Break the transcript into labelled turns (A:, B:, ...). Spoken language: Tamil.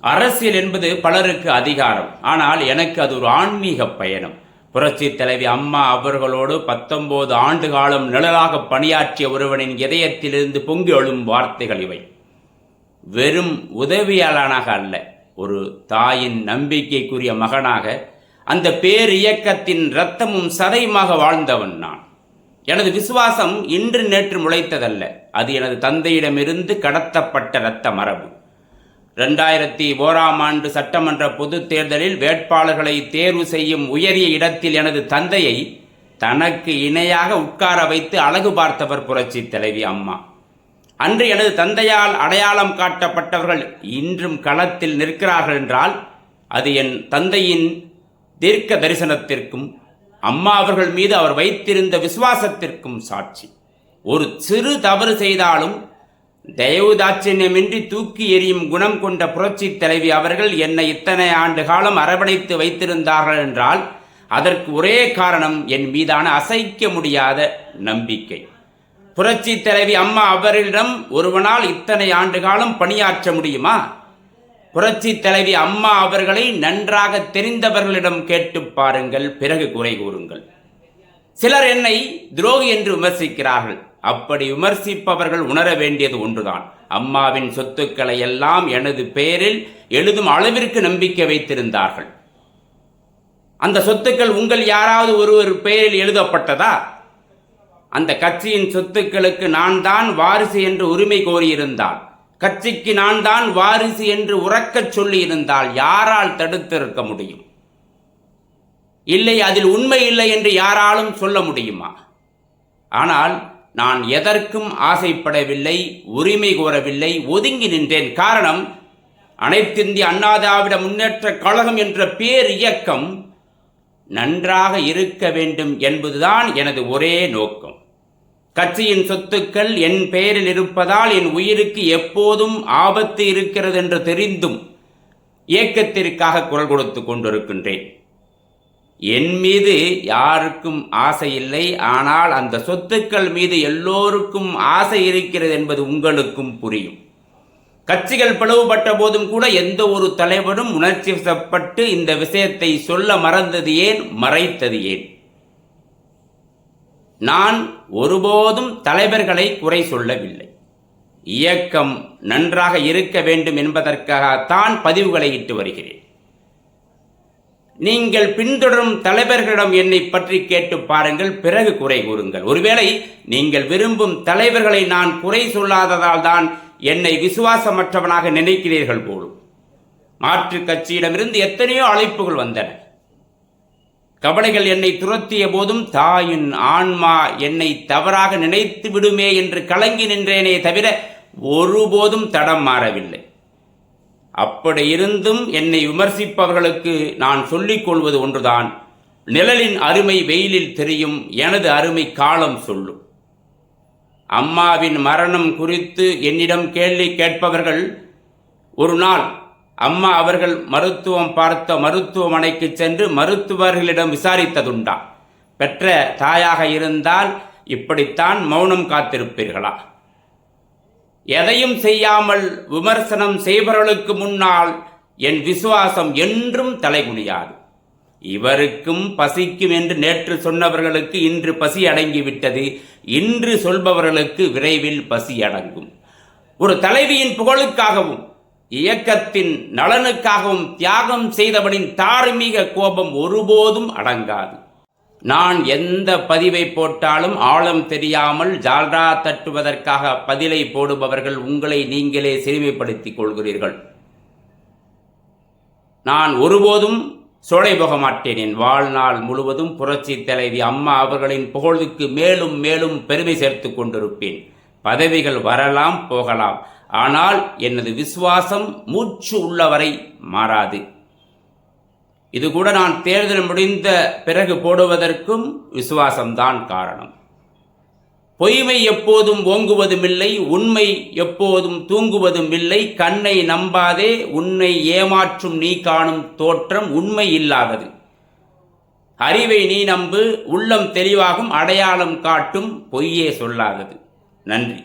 A: அரசியல் என்பது பலருக்கு அதிகாரம், ஆனால் எனக்கு அது ஒரு ஆன்மீக பயணம். புரட்சி தலைவி அம்மா அவர்களோடு 19 ஆண்டு காலம் நிழலாக பணியாற்றிய ஒருவனின் இதயத்திலிருந்து பொங்கி எழும் வார்த்தைகள் இவை. வெறும் உதவியாளனாக அல்ல, ஒரு தாயின் நம்பிக்கைக்குரிய மகனாக, அந்த பேர் இயக்கத்தின் இரத்தமும் சதையுமாக வாழ்ந்தவன் நான். எனது விசுவாசம் இன்று நேற்று முளைத்ததல்ல, அது எனது தந்தையிடமிருந்து கடத்தப்பட்ட இரத்த மரபு. 2001ஆம் ஆண்டு சட்டமன்ற பொதுத் தேர்தலில் வேட்பாளர்களை தேர்வு செய்யும் உயரிய இடத்தில் எனது தந்தையை தனக்கு இணையாக உட்கார வைத்து அழகு பார்த்தவர் புரட்சி தலைவி அம்மா. அன்று எனது தந்தையால் அடையாளம் காட்டப்பட்டவர்கள் இன்றும் களத்தில் நிற்கிறார்கள் என்றால் அது என் தந்தையின் தீர்க்க தரிசனத்திற்கும் அம்மா அவர்கள் மீது அவர் வைத்திருந்த விசுவாசத்திற்கும் சாட்சி. ஒரு சிறு தவறு செய்தாலும் தயவுதாட்சியமின்றி தூக்கி எறியும் குணம் கொண்ட புரட்சி தலைவி அவர்கள் என்னை இத்தனை ஆண்டு காலம் அரவணைத்து வைத்திருந்தார்கள் என்றால் அதற்கு ஒரே காரணம் என் மீதான அசைக்க முடியாத நம்பிக்கை. புரட்சி தலைவி அம்மா அவர்களிடம் ஒருவனால் இத்தனை ஆண்டு காலம் பணியாற்ற முடியுமா? புரட்சி தலைவி அம்மா அவர்களை நன்றாக தெரிந்தவர்களிடம் கேட்டு பாருங்கள், பிறகு குறை கூறுங்கள். சிலர் என்னை துரோகி என்று விமர்சிக்கிறார்கள். அப்படி விமர்சிப்பவர்கள் உணர வேண்டியது ஒன்றுதான், அம்மாவின் சொத்துக்களை எல்லாம் எனது பெயரில் எழுதும் அளவிற்கு நம்பிக்கை வைத்திருந்தார்கள். அந்த சொத்துக்கள் உங்கள் யாராவது ஒருவர் பெயரில் எழுதப்பட்டதா? அந்த கட்சியின் சொத்துக்களுக்கு நான் தான் வாரிசு என்று உரிமை கோரியிருந்தால், கட்சிக்கு நான் தான் வாரிசு என்று உறக்கச் சொல்லியிருந்தால் யாரால் தடுத்திருக்க முடியும்? இல்லை, அதில் உண்மை இல்லை என்று யாராலும் சொல்ல முடியுமா? ஆனால் நான் எதற்கும் ஆசைப்படவில்லை, உரிமை கோரவில்லை, ஒதுங்கி நின்றேன். காரணம், அனைத்திந்திய அண்ணா திராவிட முன்னேற்ற கழகம் என்ற பேர் இயக்கம் நன்றாக இருக்க வேண்டும் என்பதுதான் எனது ஒரே நோக்கம். கட்சியின் சொத்துக்கள் என் பெயரில் இருப்பதால் என் உயிருக்கு எப்போதும் ஆபத்து இருக்கிறது என்று தெரிந்தும் இயக்கத்திற்காக குரல் கொடுத்து கொண்டிருக்கின்றேன். என் மீது யாருக்கும் ஆசை இல்லை, ஆனால் அந்த சொத்துக்கள் மீது எல்லோருக்கும் ஆசை இருக்கிறது என்பது உங்களுக்கும் புரியும். கட்சிகள் பிளவுபட்ட போதும் கூட எந்த ஒரு தலைவரும் உணர்ச்சி வசப்பட்டு இந்த விஷயத்தை சொல்ல மறந்தது ஏன், மறைத்தது ஏன்? நான் ஒருபோதும் தலைவர்களை குறை சொல்லவில்லை. இயக்கம் நன்றாக இருக்க வேண்டும் என்பதற்காகத்தான் பதிவுகளை இட்டு வருகிறேன். நீங்கள் பின்தொடரும் தலைவர்களிடம் என்னை பற்றி கேட்டு பாருங்கள், பிறகு குறை கூறுங்கள். ஒருவேளை நீங்கள் விரும்பும் தலைவர்களை நான் குறை சொல்லாததால் தான் என்னை விசுவாசமற்றவனாக நினைக்கிறீர்கள் போலும். மாற்று கட்சியிடமிருந்து எத்தனையோ அழைப்புகள் வந்தன. கபடைகள் என்னை துரத்திய போதும் தாயின் ஆன்மா என்னை தவறாக நினைத்து விடுமே என்று கலங்கி நின்றேனே தவிர ஒருபோதும் தடம் மாறவில்லை. அப்படி இருந்தும் என்னை விமர்சிப்பவர்களுக்கு நான் சொல்லிக் கொள்வது ஒன்றுதான், நிழலின் அருமை வெயிலில் தெரியும், எனது அருமை காலம் சொல்லும். அம்மாவின் மரணம் குறித்து என்னிடம் கேள்வி கேட்பவர்கள் ஒரு நாள் அம்மா அவர்கள் மருத்துவம் பார்த்த மருத்துவமனைக்கு சென்று மருத்துவர்களிடம் விசாரித்ததுண்டா? பெற்ற தாயாக இருந்தால் இப்படித்தான் மௌனம் காத்திருப்பீர்களா? எதையும் செய்யாமல் விமர்சனம் செய்பவர்களுக்கு முன்னால் என் விசுவாசம் என்றும் தலைகுனியாது. இவருக்கும் பசிக்கும் என்று நேற்று சொன்னவர்களுக்கு இன்று பசி அடங்கிவிட்டது, இன்று சொல்பவர்களுக்கு விரைவில் பசி அடங்கும். ஒரு தலைவியின் புகழுக்காகவும் இயக்கத்தின் நலனுக்காகவும் தியாகம் செய்தவனின் தார்மீக கோபம் ஒருபோதும் அடங்காது. நான் எந்த பதிவை போட்டாலும் ஆழம் தெரியாமல் ஜால்ரா தட்டுவதற்காக பதிலை போடுபவர்கள் உங்களை நீங்களே சிறுமைப்படுத்திக் கொள்கிறீர்கள். நான் ஒருபோதும் சோலை போக மாட்டேன். என் வாழ்நாள் முழுவதும் புரட்சி தலைவி அம்மா அவர்களின் புகழுக்கு மேலும் மேலும் பெருமை சேர்த்து கொண்டிருப்பேன். பதவிகள் வரலாம் போகலாம், ஆனால் எனது விசுவாசம் மூச்சு உள்ளவரை மாறாது. இது கூட நான் தேர்தல் முடிந்த பிறகு போடுவதற்கும் விசுவாசம்தான் காரணம். பொய்மை எப்போதும் ஓங்குவதும் இல்லை, உண்மை எப்போதும் தூங்குவதும் இல்லை. கண்ணை நம்பாதே, உன்னை ஏமாற்றும் நீ காணும் தோற்றம் உண்மை இல்லாதது. அறிவை நீ நம்பு, உள்ளம் தெளிவாகும், அடையாளம் காட்டும் பொய்யே சொல்லாதது. நன்றி.